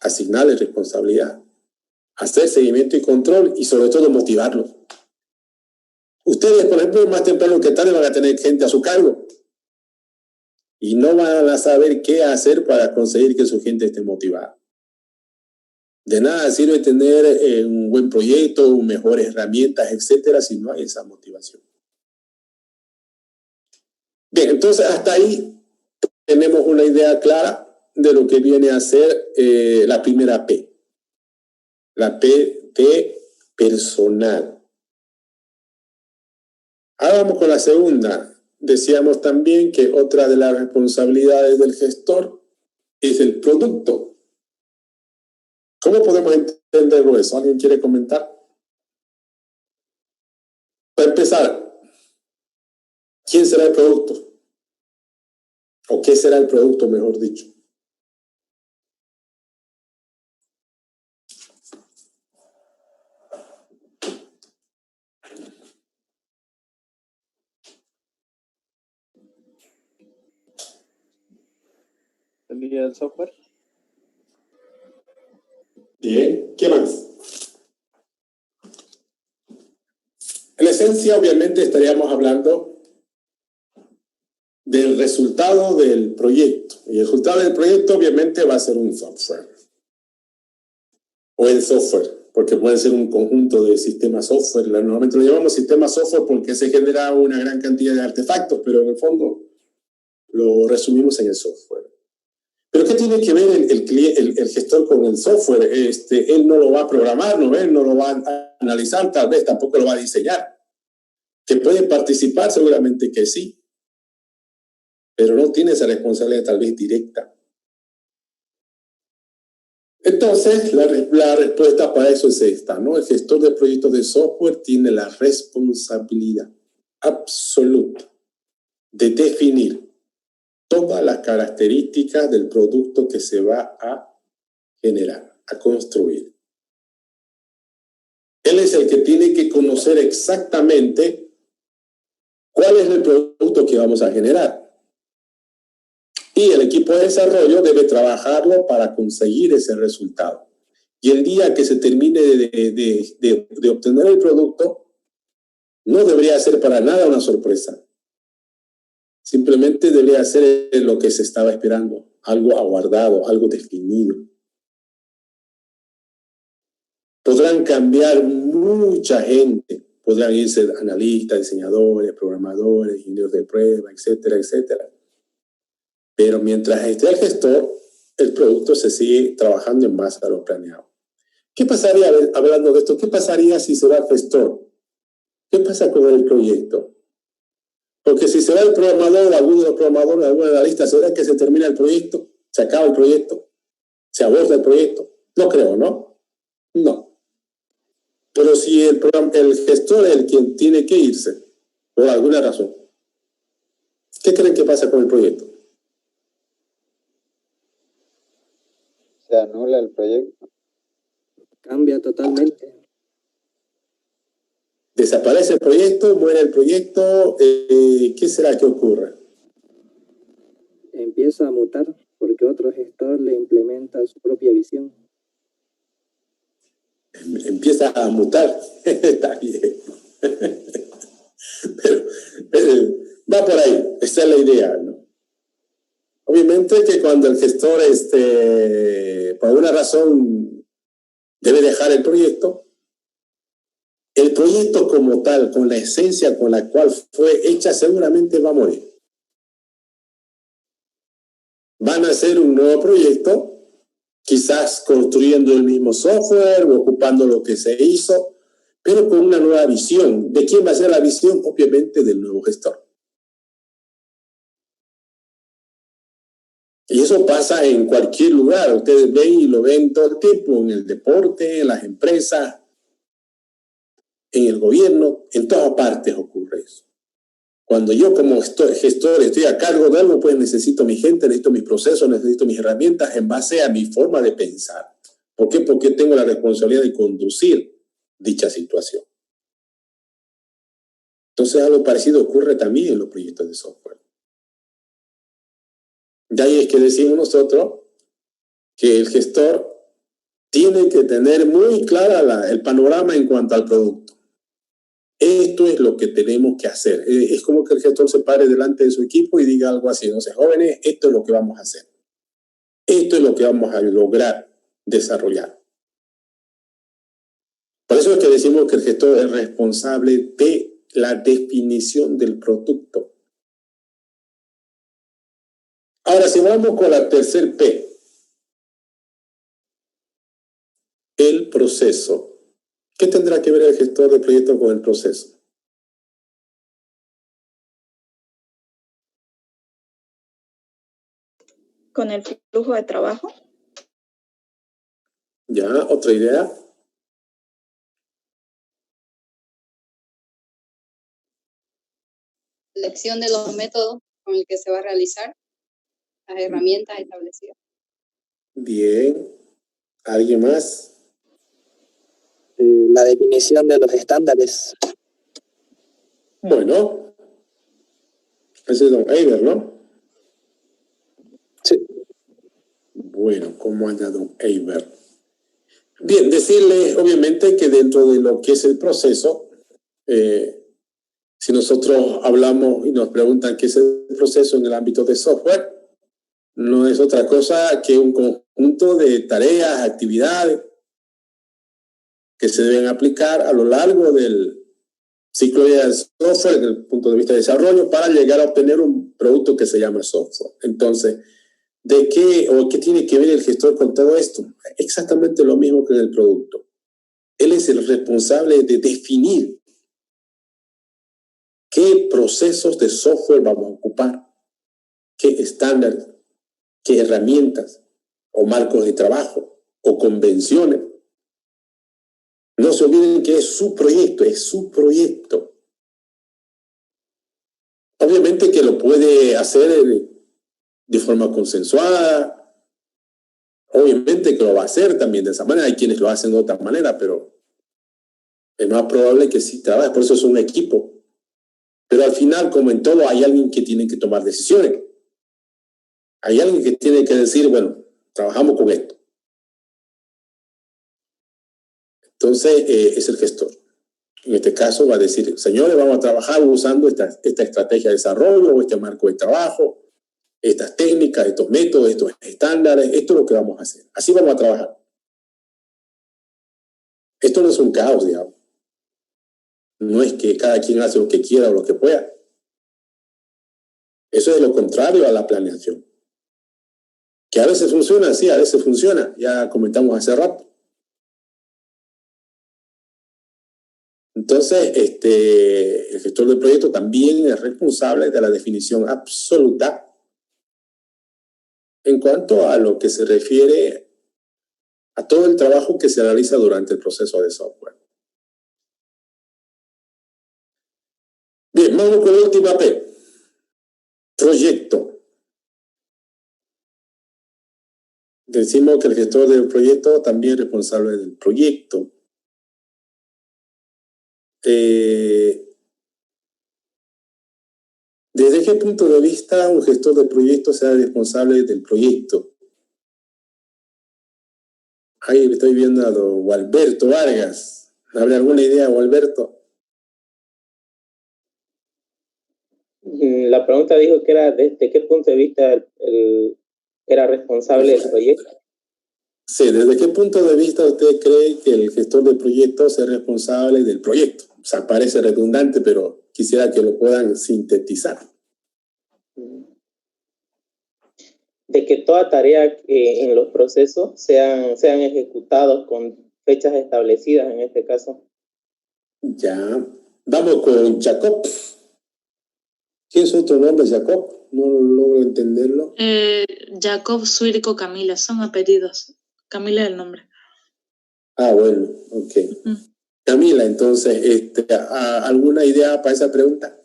asignarle responsabilidad, hacer seguimiento y control y sobre todo motivarlo. Ustedes, por ejemplo, más temprano que tarde van a tener gente a su cargo y no van a saber qué hacer para conseguir que su gente esté motivada. De nada sirve tener un buen proyecto, mejores herramientas, etcétera, si no hay esa motivación. Bien, entonces hasta ahí tenemos una idea clara de lo que viene a ser la primera P. La P de personal. Ahora vamos con la segunda. Decíamos también que otra de las responsabilidades del gestor es el producto. ¿Cómo podemos entenderlo eso? ¿Alguien quiere comentar? Para empezar, ¿quién será el producto? ¿O qué será el producto, mejor dicho? ¿El software? Bien, ¿qué más? En esencia, obviamente, estaríamos hablando del resultado del proyecto. Y el resultado del proyecto, obviamente, va a ser un software. O el software, porque puede ser un conjunto de sistemas software. Normalmente lo llamamos sistema software porque se genera una gran cantidad de artefactos, pero en el fondo lo resumimos en el software. ¿Pero qué tiene que ver el gestor con el software? Él no lo va a programar, ¿no? Él no lo va a analizar, tal vez tampoco lo va a diseñar. ¿Que puede participar? Seguramente que sí. Pero no tiene esa responsabilidad tal vez directa. Entonces, la respuesta para eso es esta, ¿no? El gestor de proyectos de software tiene la responsabilidad absoluta de definir todas las características del producto que se va a generar, a construir. Él es el que tiene que conocer exactamente cuál es el producto que vamos a generar. Y el equipo de desarrollo debe trabajarlo para conseguir ese resultado. Y el día que se termine de obtener el producto, no debería ser para nada una sorpresa. Simplemente debería ser lo que se estaba esperando, algo aguardado, algo definido. Podrán cambiar mucha gente, podrán irse analistas, diseñadores, programadores, ingenieros de prueba, etcétera, etcétera. Pero mientras esté el gestor, el producto se sigue trabajando en base a lo planeado. ¿Qué pasaría, hablando de esto, qué pasaría si se va el gestor? ¿Qué pasa con el proyecto? Porque si se va el programador, alguno de los programadores, alguna de la lista, ¿será que se termina el proyecto? ¿Se acaba el proyecto? ¿Se aborda el proyecto? No creo, ¿no? No. Pero si el gestor es el quien tiene que irse, por alguna razón, ¿qué creen que pasa con el proyecto? Se anula el proyecto. Cambia totalmente. Desaparece el proyecto, muere el proyecto, ¿qué será que ocurre? Empieza a mutar porque otro gestor le implementa su propia visión. Empieza a mutar. Está bien. pero va por ahí, esa es la idea, ¿no? Obviamente que cuando el gestor, por alguna razón, debe dejar el proyecto como tal, con la esencia con la cual fue hecha, seguramente va a morir. Van a hacer un nuevo proyecto, quizás construyendo el mismo software o ocupando lo que se hizo, pero con una nueva visión. ¿De quién va a ser la visión? Obviamente del nuevo gestor. Y eso pasa en cualquier lugar. Ustedes ven y lo ven todo el tiempo, en el deporte, en las empresas, en el gobierno, en todas partes ocurre eso. Cuando yo como gestor estoy a cargo de algo, pues necesito mi gente, necesito mis procesos, necesito mis herramientas en base a mi forma de pensar. ¿Por qué? Porque tengo la responsabilidad de conducir dicha situación. Entonces algo parecido ocurre también en los proyectos de software. De ahí es que decimos nosotros que el gestor tiene que tener muy clara el panorama en cuanto al producto. Esto es lo que tenemos que hacer. Es como que el gestor se pare delante de su equipo y diga algo así, no sé, jóvenes, esto es lo que vamos a hacer. Esto es lo que vamos a lograr desarrollar. Por eso es que decimos que el gestor es responsable de la definición del producto. Ahora, si vamos con la tercer P, el proceso. ¿Qué tendrá que ver el gestor de proyectos con el proceso? Con el flujo de trabajo. ¿Ya? ¿Otra idea? Selección de los métodos con el que se va a realizar, las herramientas establecidas. Bien. ¿Alguien más? La definición de los estándares. Bueno. Ese es don Eiber, ¿no? Sí. Bueno, ¿cómo anda don Eiber? Bien, decirle obviamente que dentro de lo que es el proceso, si nosotros hablamos y nos preguntan qué es el proceso en el ámbito de software, no es otra cosa que un conjunto de tareas, actividades que se deben aplicar a lo largo del ciclo del software desde el punto de vista de desarrollo para llegar a obtener un producto que se llama software. Entonces, ¿de qué o qué tiene que ver el gestor con todo esto? Exactamente lo mismo que en el producto. Él es el responsable de definir qué procesos de software vamos a ocupar, qué estándares, qué herramientas o marcos de trabajo o convenciones. No se olviden que es su proyecto, es su proyecto. Obviamente que lo puede hacer de forma consensuada. Obviamente que lo va a hacer también de esa manera. Hay quienes lo hacen de otra manera, pero es más probable que sí trabaje. Por eso es un equipo. Pero al final, como en todo, hay alguien que tiene que tomar decisiones. Hay alguien que tiene que decir, bueno, trabajamos con esto. Entonces, es el gestor. En este caso va a decir, señores, vamos a trabajar usando esta estrategia de desarrollo o este marco de trabajo, estas técnicas, estos métodos, estos estándares, esto es lo que vamos a hacer. Así vamos a trabajar. Esto no es un caos, digamos. No es que cada quien hace lo que quiera o lo que pueda. Eso es lo contrario a la planeación. Que a veces funciona, sí, a veces funciona. Ya comentamos hace rato. Entonces, el gestor del proyecto también es responsable de la definición absoluta en cuanto a lo que se refiere a todo el trabajo que se realiza durante el proceso de software. Bien, vamos con la última P. Proyecto. Decimos que el gestor del proyecto también es responsable del proyecto. ¿Desde qué punto de vista un gestor de proyecto será responsable del proyecto? Ahí estoy viendo a don Gualberto Vargas. ¿Habrá alguna idea, Gualberto? La pregunta dijo que era desde qué punto de vista era responsable del proyecto. Sí, ¿desde qué punto de vista usted cree que el gestor de proyecto es responsable del proyecto? O sea, parece redundante, pero quisiera que lo puedan sintetizar. De que toda tarea en los procesos sean ejecutados con fechas establecidas en este caso. Ya. Vamos con Jacob. ¿Qué es otro nombre, Jacob? No logro entenderlo. Jacob, Suirico, Camila, son apellidos. Camila es el nombre. Ah, bueno, ok. Camila, entonces, ¿alguna idea para esa pregunta?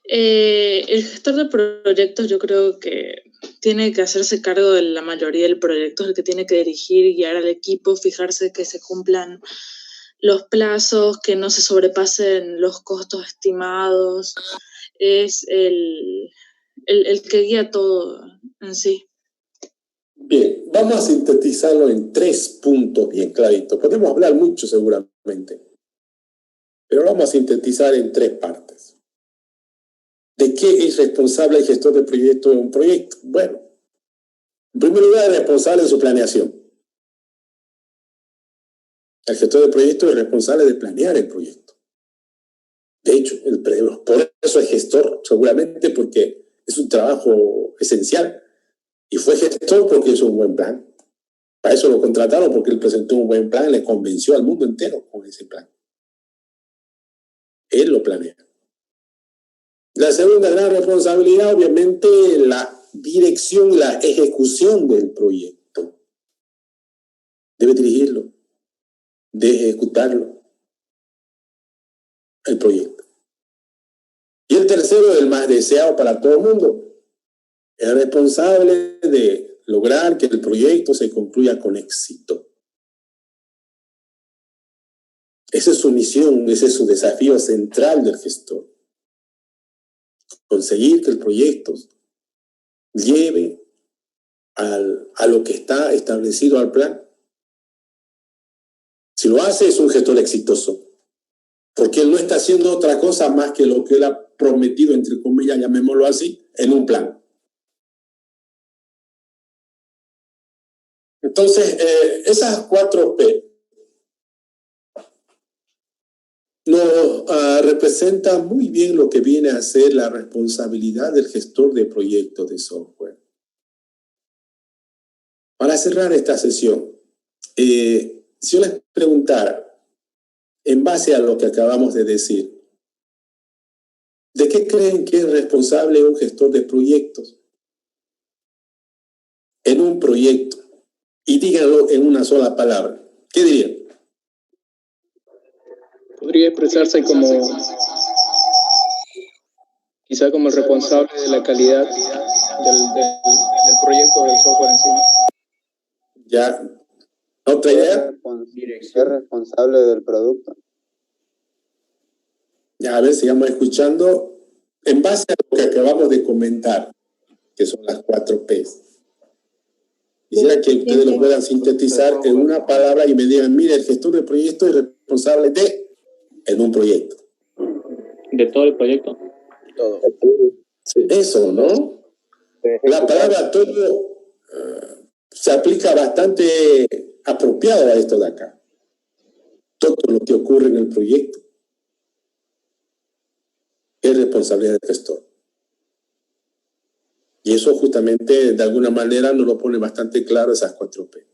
El gestor de proyectos yo creo que tiene que hacerse cargo de la mayoría del proyecto, es el que tiene que dirigir y guiar al equipo, fijarse que se cumplan los plazos, que no se sobrepasen los costos estimados. Es el que guía todo en sí. Bien, vamos a sintetizarlo en 3 puntos bien claritos. Podemos hablar mucho seguramente, pero lo vamos a sintetizar en 3 partes. ¿De qué es responsable el gestor de proyecto en un proyecto? Bueno, en primer lugar, es responsable de su planeación. El gestor de proyecto es responsable de planear el proyecto. De hecho, por eso es gestor, seguramente porque es un trabajo esencial. Y fue gestor porque hizo un buen plan. Para eso lo contrataron, porque él presentó un buen plan, le convenció al mundo entero con ese plan. Él lo planea. La segunda gran responsabilidad, obviamente, la dirección y la ejecución del proyecto. Debe dirigirlo, debe ejecutarlo, el proyecto. Y el tercero, el más deseado para todo el mundo, es responsable de lograr que el proyecto se concluya con éxito. Esa es su misión, ese es su desafío central del gestor. Conseguir que el proyecto lleve a lo que está establecido al plan. Si lo hace, es un gestor exitoso, porque él no está haciendo otra cosa más que lo que él ha prometido, entre comillas, llamémoslo así, en un plan. Entonces, esas 4 P nos representan muy bien lo que viene a ser la responsabilidad del gestor de proyectos de software. Para cerrar esta sesión, si yo les preguntara, en base a lo que acabamos de decir, ¿de qué creen que es responsable un gestor de proyectos? En un proyecto. Y díganlo en una sola palabra. ¿Qué dirían? Podría expresarse como, quizá como el responsable de la calidad del proyecto del software en sí. Ya. ¿Otra idea? Es responsable del producto. Ya, a ver, sigamos escuchando. En base a lo que acabamos de comentar, que son las 4 P's. Quisiera que ustedes lo puedan sintetizar en una palabra y me digan, mire, el gestor de proyecto es responsable de, en un proyecto. De todo el proyecto. Todo. Eso, ¿no? La palabra todo se aplica bastante apropiado a esto de acá. Todo lo que ocurre en el proyecto es responsabilidad del gestor. Y eso justamente, de alguna manera, nos lo pone bastante claro esas 4 P.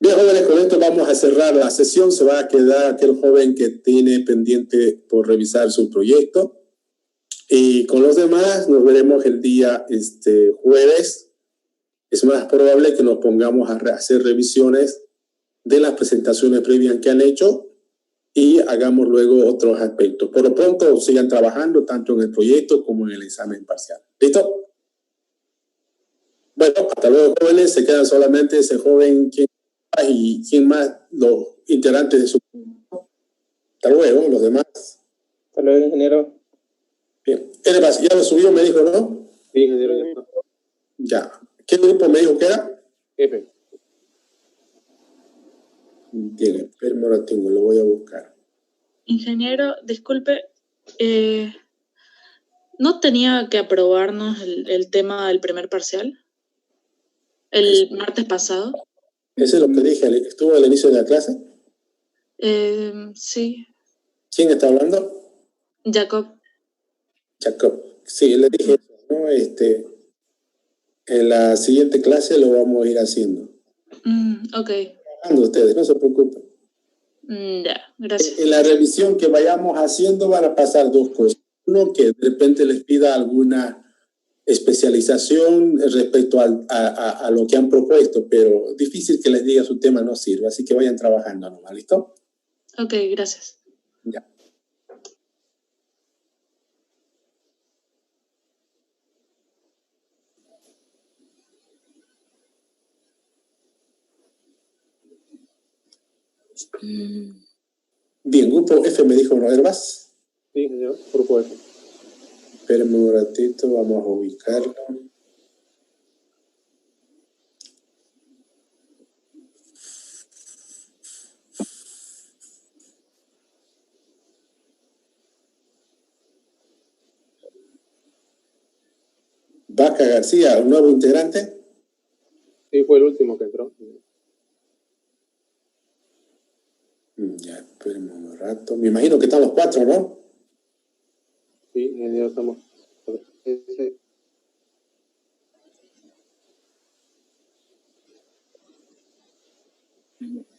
Bien, jóvenes, con esto vamos a cerrar la sesión. Se va a quedar aquel joven que tiene pendiente por revisar su proyecto. Y con los demás nos veremos el día jueves. Es más probable que nos pongamos a hacer revisiones de las presentaciones previas que han hecho y hagamos luego otros aspectos. Por lo pronto, sigan trabajando tanto en el proyecto como en el examen parcial. ¿Listo? Bueno, hasta luego, jóvenes. Se quedan solamente ese joven y quién más, los integrantes de su grupo. Hasta luego, los demás. Hasta luego, ingeniero. Bien. Ya lo subió, me dijo, ¿no? Sí, ingeniero. Ya. ¿Qué grupo me dijo que era? F. Bien, espérame, ahora tengo, lo voy a buscar. Ingeniero, disculpe, ¿no tenía que aprobarnos el tema del primer parcial? ¿El martes pasado? ¿Eso es lo que dije? ¿Estuvo al inicio de la clase? Sí. ¿Quién está hablando? Jacob. Jacob. Sí, le dije, ¿no? En la siguiente clase lo vamos a ir haciendo. Ok. Ustedes, no se preocupen. Ya, gracias. En la revisión que vayamos haciendo van a pasar 2 cosas. Uno, que de repente les pida alguna especialización respecto a lo que han propuesto, pero difícil que les diga su tema no sirve, así que vayan trabajando nomás, ¿listo? Ok, gracias. Ya. Bien, grupo F me dijo, ¿no? ¿Herbas? Sí, señor, grupo F. Espérenme un ratito, vamos a ubicarlo. Vaca García, ¿un nuevo integrante? Sí, fue el último que entró. Ya, espérenme un rato. Me imagino que están los 4, ¿no? Sí, ingeniero, estamos. Sí. Ujú.